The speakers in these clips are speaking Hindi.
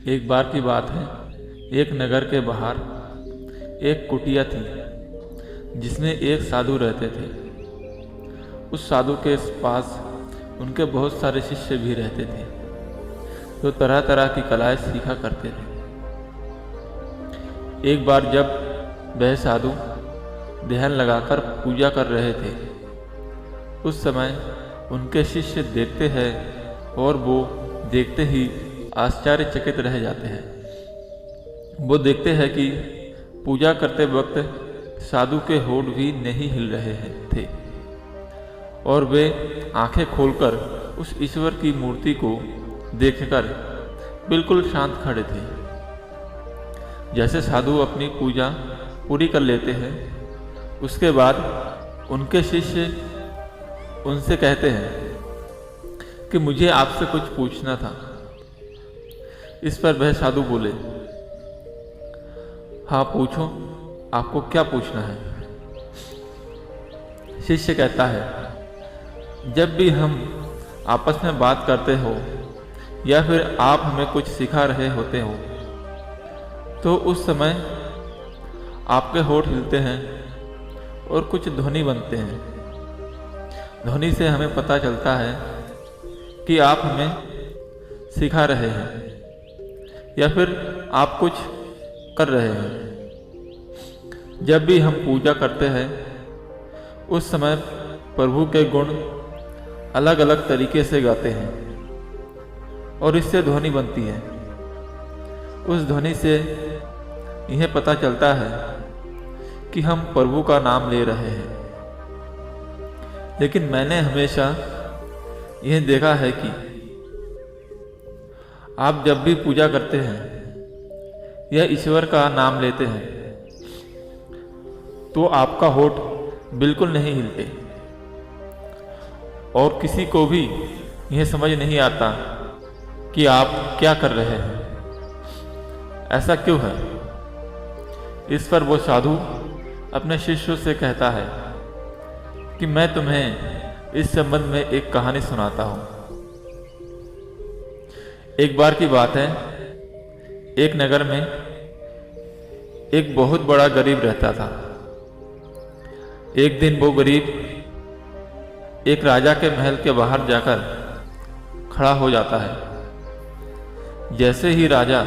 एक बार की बात है, एक नगर के बाहर एक कुटिया थी जिसमें एक साधु रहते थे। उस साधु के पास उनके बहुत सारे शिष्य भी रहते थे जो तरह तरह की कलाएं सीखा करते थे। एक बार जब वह साधु ध्यान लगाकर पूजा कर रहे थे, उस समय उनके शिष्य देखते हैं और वो देखते ही आश्चर्यचकित रह जाते हैं। वो देखते हैं कि पूजा करते वक्त साधु के होठ भी नहीं हिल रहे थे और वे आंखें खोलकर उस ईश्वर की मूर्ति को देखकर बिल्कुल शांत खड़े थे। जैसे साधु अपनी पूजा पूरी कर लेते हैं, उसके बाद उनके शिष्य उनसे कहते हैं कि मुझे आपसे कुछ पूछना था। इस पर वह साधु बोले, हाँ पूछो, आपको क्या पूछना है। शिष्य कहता है, जब भी हम आपस में बात करते हो या फिर आप हमें कुछ सिखा रहे होते हो तो उस समय आपके होठ हिलते हैं और कुछ ध्वनि बनते हैं। ध्वनि से हमें पता चलता है कि आप हमें सिखा रहे हैं या फिर आप कुछ कर रहे हैं। जब भी हम पूजा करते हैं उस समय प्रभु के गुण अलग अलग तरीके से गाते हैं और इससे ध्वनि बनती है। उस ध्वनि से यह पता चलता है कि हम प्रभु का नाम ले रहे हैं। लेकिन मैंने हमेशा यह देखा है कि आप जब भी पूजा करते हैं या ईश्वर का नाम लेते हैं तो आपका होठ बिल्कुल नहीं हिलते और किसी को भी यह समझ नहीं आता कि आप क्या कर रहे हैं। ऐसा क्यों है? इस पर वो साधु अपने शिष्यों से कहता है कि मैं तुम्हें इस संबंध में एक कहानी सुनाता हूं। एक बार की बात है, एक नगर में एक बहुत बड़ा गरीब रहता था। एक दिन वो गरीब एक राजा के महल के बाहर जाकर खड़ा हो जाता है। जैसे ही राजा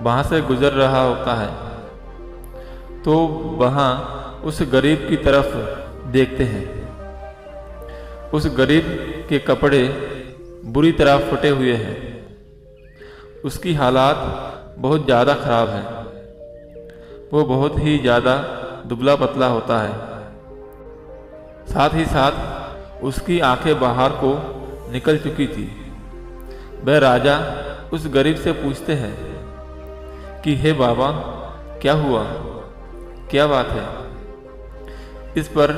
वहां से गुजर रहा होता है तो वहां उस गरीब की तरफ देखते हैं। उस गरीब के कपड़े बुरी तरह फटे हुए हैं। उसकी हालात बहुत ज़्यादा खराब है। वो बहुत ही ज़्यादा दुबला पतला होता है। साथ ही साथ उसकी आंखें बाहर को निकल चुकी थी। वह राजा उस गरीब से पूछते हैं कि हे बाबा, क्या हुआ, क्या बात है। इस पर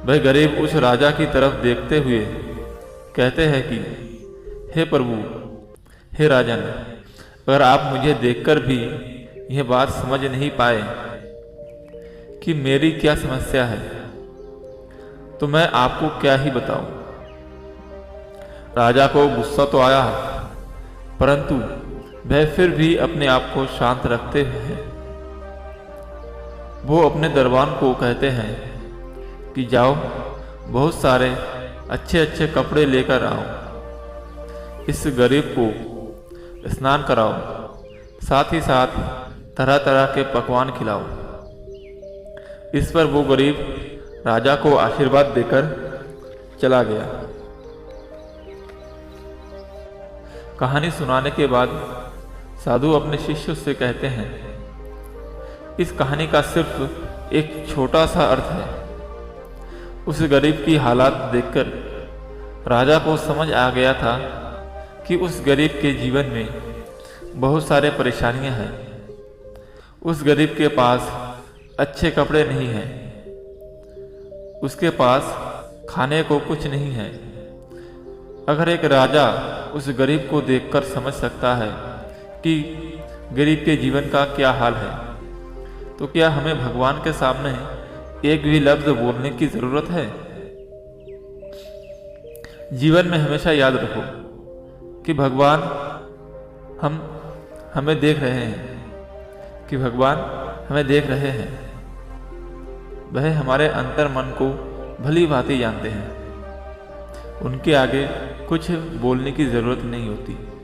वह गरीब उस राजा की तरफ देखते हुए कहते हैं कि हे प्रभु, हे राजन, अगर आप मुझे देखकर भी यह बात समझ नहीं पाए कि मेरी क्या समस्या है तो मैं आपको क्या ही बताऊं। राजा को गुस्सा तो आया, परंतु वह फिर भी अपने आप को शांत रखते हुए वो अपने दरबान को कहते हैं कि जाओ, बहुत सारे अच्छे अच्छे कपड़े लेकर आओ, इस गरीब को स्नान कराओ, साथ ही साथ तरह तरह के पकवान खिलाओ। इस पर वो गरीब राजा को आशीर्वाद देकर चला गया। कहानी सुनाने के बाद साधु अपने शिष्यों से कहते हैं, इस कहानी का सिर्फ एक छोटा सा अर्थ है। उस गरीब की हालात देखकर राजा को समझ आ गया था कि उस गरीब के जीवन में बहुत सारे परेशानियां हैं। उस गरीब के पास अच्छे कपड़े नहीं हैं, उसके पास खाने को कुछ नहीं है। अगर एक राजा उस गरीब को देखकर समझ सकता है कि गरीब के जीवन का क्या हाल है, तो क्या हमें भगवान के सामने एक भी लफ्ज बोलने की जरूरत है? जीवन में हमेशा याद रखो कि भगवान हम हमें देख रहे हैं कि भगवान हमें देख रहे हैं। वह हमारे अंतर मन को भली भांति जानते हैं। उनके आगे कुछ बोलने की जरूरत नहीं होती।